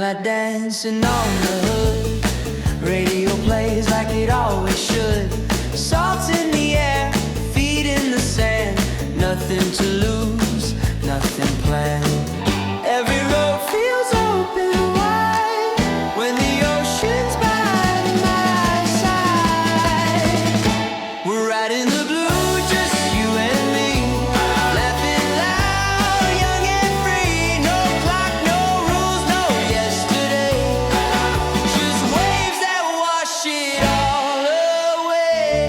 Moonlight dancing on the hood. Radio plays like it always should. Salt in the air, feet in the sand. Nothing to lose, nothing planned. Every road feels open wide when the ocean's by my side. We're riding the blue, just you and me, laughing loud, young and free. No clock, no rules, no yesterday, just waves that wash it all away.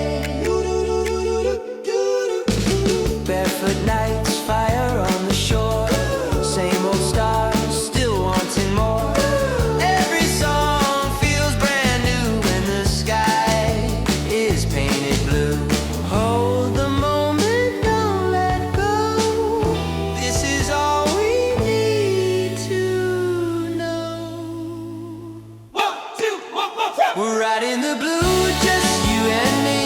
Barefoot nights, fire on the shore. Same old stars, still wanting more. Every song feels brand new when the sky is painted blue. Hold the moment, don't let go. This is all we need to know. We're riding the blue, just you and me,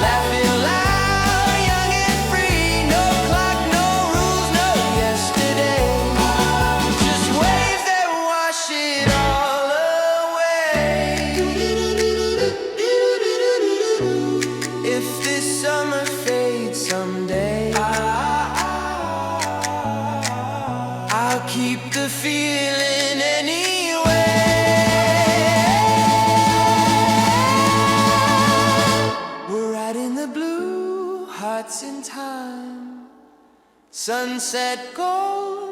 laughing loud, young and free. No clock, no rules, no yesterday, just waves that wash it all away. If this summer fades someday, I'll keep the feeling anyway. We're riding the blue, hearts in time. Sunset gold,